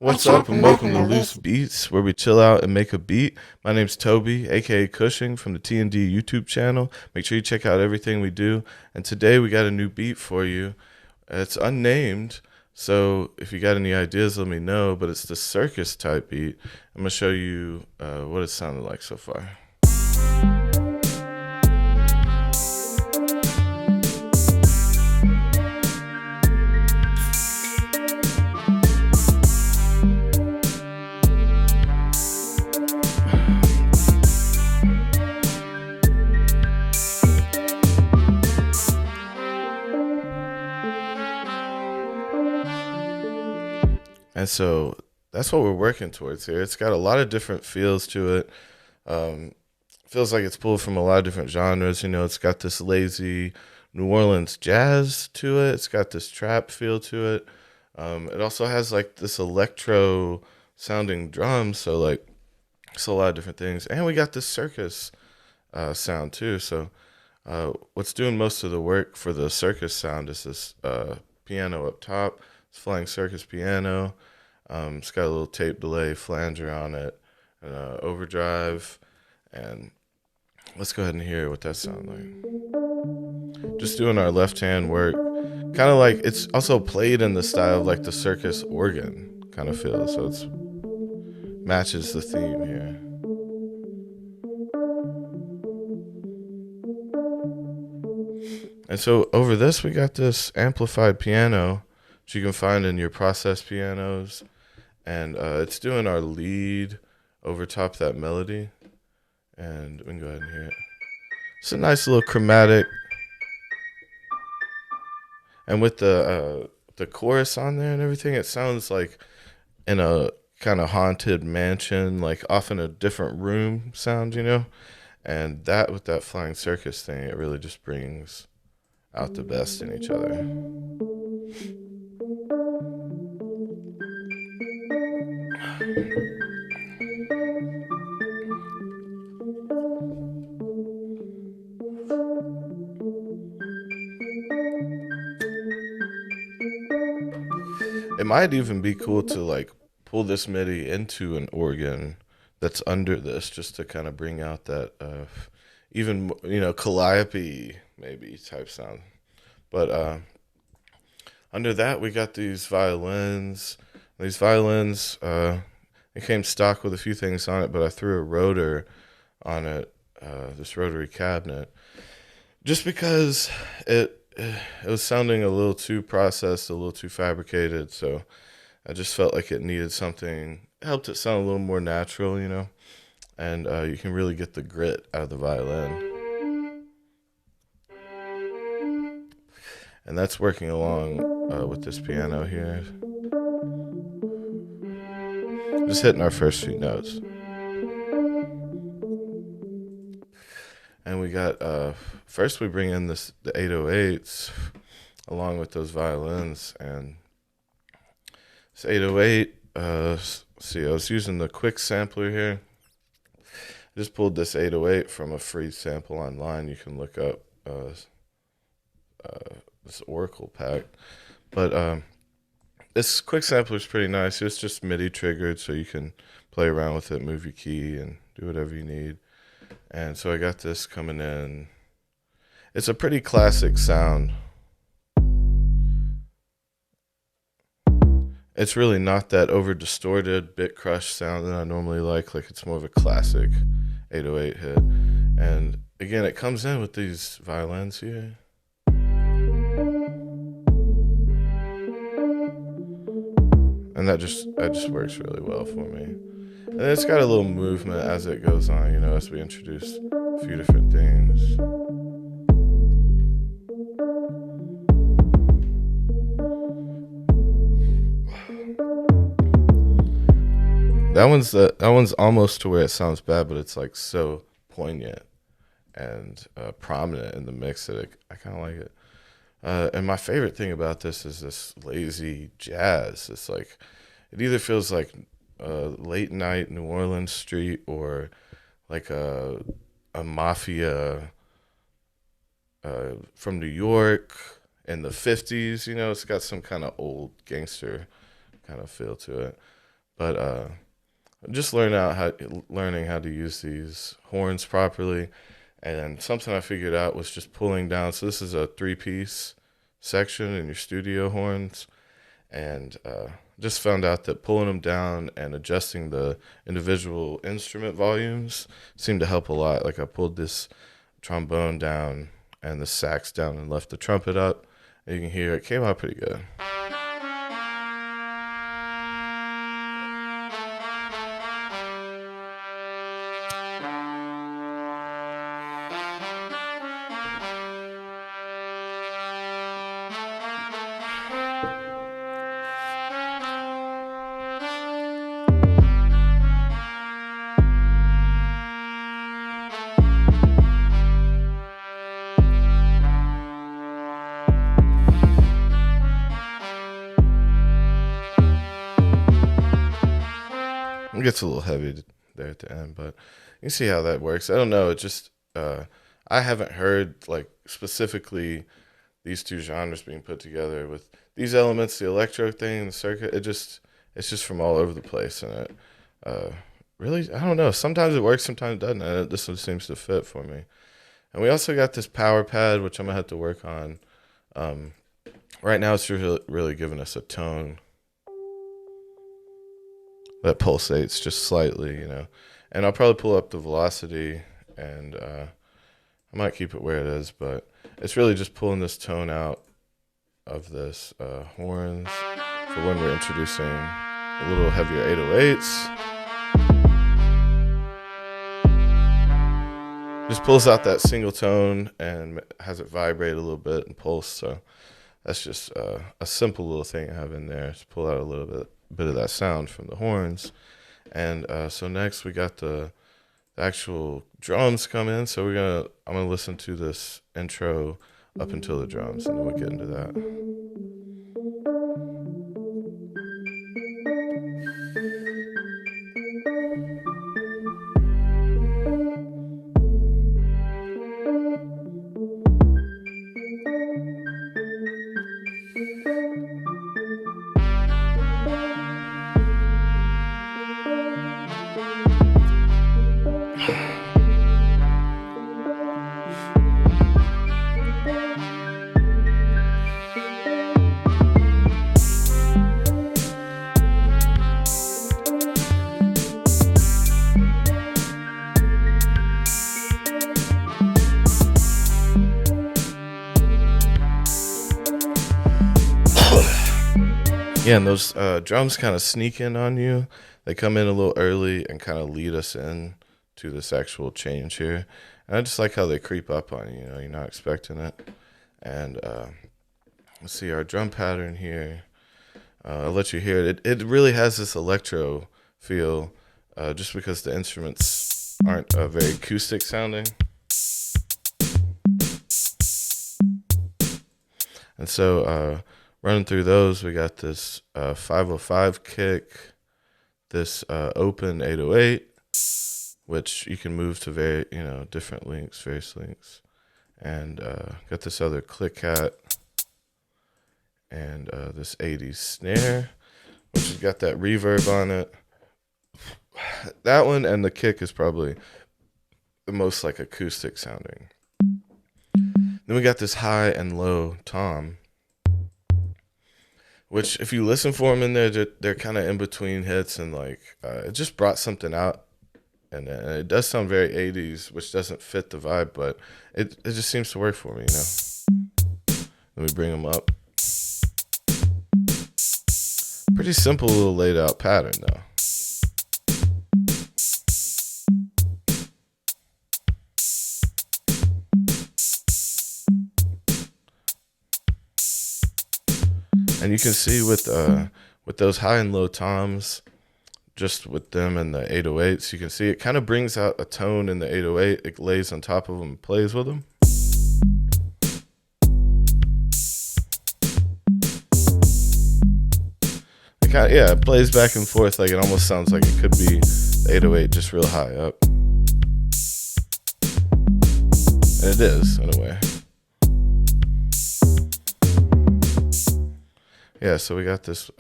What's up and welcome to Loose Beats, where we chill out and make a beat. My name's Toby, aka Cushing, from the T&D YouTube channel. Make sure you check out everything we do. And today we got a new beat for you. It's unnamed, so if you got any ideas, let me know. But it's the Circus type beat. I'm gonna show you what it sounded like so far. And so that's what we're working towards here. It's got a lot of different feels to it. Feels like it's pulled from a lot of different genres. You know, it's got this lazy New Orleans jazz to it. It's got this trap feel to it. It also has like this electro sounding drum. So like it's a lot of different things. And we got this circus sound too. So what's doing most of the work for the circus sound is this piano up top. It's flying circus piano. It's got a little tape delay flanger on it, and overdrive. And let's go ahead and hear what that sounds like. Just doing our left hand work. Kind of like it's also played in the style of like the circus organ kind of feel. So it's matches the theme here. And so over this, we got this amplified piano, which you can find in your process pianos. And it's doing our lead over top that melody. And we can go ahead and hear it. It's a nice little chromatic. And with the chorus on there and everything, it sounds like in a kind of haunted mansion, like off in a different room sound, you know? And that with that flying circus thing, it really just brings out the best in each other. It might even be cool to like pull this MIDI into an organ that's under this, just to kind of bring out that even, you know, calliope maybe type sound. But under that, we got these violins. These violins, it came stock with a few things on it, but I threw a rotor on it, this rotary cabinet, just because it was sounding a little too processed, a little too fabricated. So I just felt like it needed something, helped it sound a little more natural, you know, and you can really get the grit out of the violin. And that's working along with this piano here. Just hitting our first few notes. And we got, first we bring in the 808s along with those violins. And this 808, see, I was using the quick sampler here. I just pulled this 808 from a free sample online. You can look up this Oracle pack. But this quick sampler is pretty nice. It's just MIDI triggered, so you can play around with it, move your key, and do whatever you need. And so I got this coming in. It's a pretty classic sound. It's really not that over distorted bit crush sound that I normally like. Like it's more of a classic 808 hit. And again, it comes in with these violins here. And that just works really well for me. And it's got a little movement as it goes on, you know, as we introduce a few different things. That one's almost to where it sounds bad, but it's like so poignant and prominent in the mix that I kind of like it. And my favorite thing about this is this lazy jazz. It's like, it either feels like late night New Orleans street or like a mafia from New York in the 50s. You know, it's got some kind of old gangster kind of feel to it. But just learning how to use these horns properly. And something I figured out was just pulling down. So this is a 3-piece section in your studio horns, and just found out that pulling them down and adjusting the individual instrument volumes seemed to help a lot. Like I pulled this trombone down and the sax down and left the trumpet up, and you can hear it came out pretty good. It gets a little heavy there at the end, but you can see how that works. I don't know. It just I haven't heard like specifically these two genres being put together with these elements, the electro thing, and the circuit. It's just from all over the place, and it really, I don't know. Sometimes it works, sometimes it doesn't. And this one seems to fit for me. And we also got this power pad, which I'm gonna have to work on. Right now, it's really giving us a tone that pulsates just slightly, And I'll probably pull up the velocity, and I might keep it where it is, but it's really just pulling this tone out of this horns for when we're introducing a little heavier 808s. Just pulls out that single tone and has it vibrate a little bit and pulse. So that's just a simple little thing I have in there to pull out a little bit of that sound from the horns. And so next we got the actual drums come in. So I'm gonna listen to this intro up until the drums, and then we'll get into that. Yeah, and those drums kind of sneak in on you. They come in a little early and kind of lead us in to this actual change here. And I just like how they creep up on you. You're not expecting it. And let's see our drum pattern here. I'll let you hear it. It really has this electro feel, just because the instruments aren't very acoustic sounding. And so running through those, we got this 505 kick, this open 808, which you can move to very, different lengths, various lengths. And got this other click hat, and this 80s snare, which has got that reverb on it. That one and the kick is probably the most like acoustic sounding. Then we got this high and low tom, which if you listen for them in there, they're kind of in between hits, and like it just brought something out. And it does sound very 80s, which doesn't fit the vibe, but it just seems to work for me, Let me bring them up. Pretty simple little laid out pattern, though. And you can see with those high and low toms, just with them and the 808s, you can see it kind of brings out a tone in the 808. It lays on top of them and plays with them. It plays back and forth. Like it almost sounds like it could be the 808 just real high up. And it is, in a way. Yeah, so we got this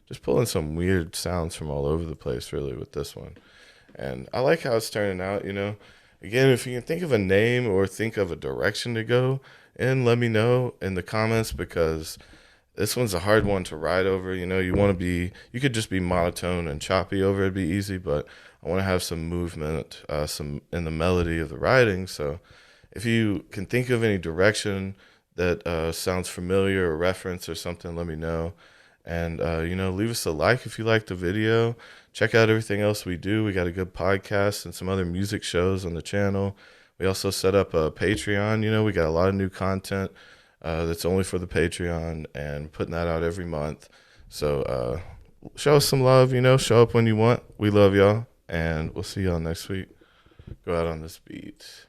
just pulling some weird sounds from all over the place, really, with this one. And I like how it's turning out, you know. Again, if you can think of a name or think of a direction to go in, let me know in the comments, because this one's a hard one to ride over. You know, you could just be monotone and choppy over, it'd be easy, but I want to have some movement, some in the melody of the writing. So if you can think of any direction that sounds familiar or reference or something, let me know. And, leave us a like if you like the video. Check out everything else we do. We got a good podcast and some other music shows on the channel. We also set up a Patreon. You know, we got a lot of new content that's only for the Patreon, and putting that out every month. So show us some love, show up when you want. We love y'all, and we'll see y'all next week. Go out on this beat.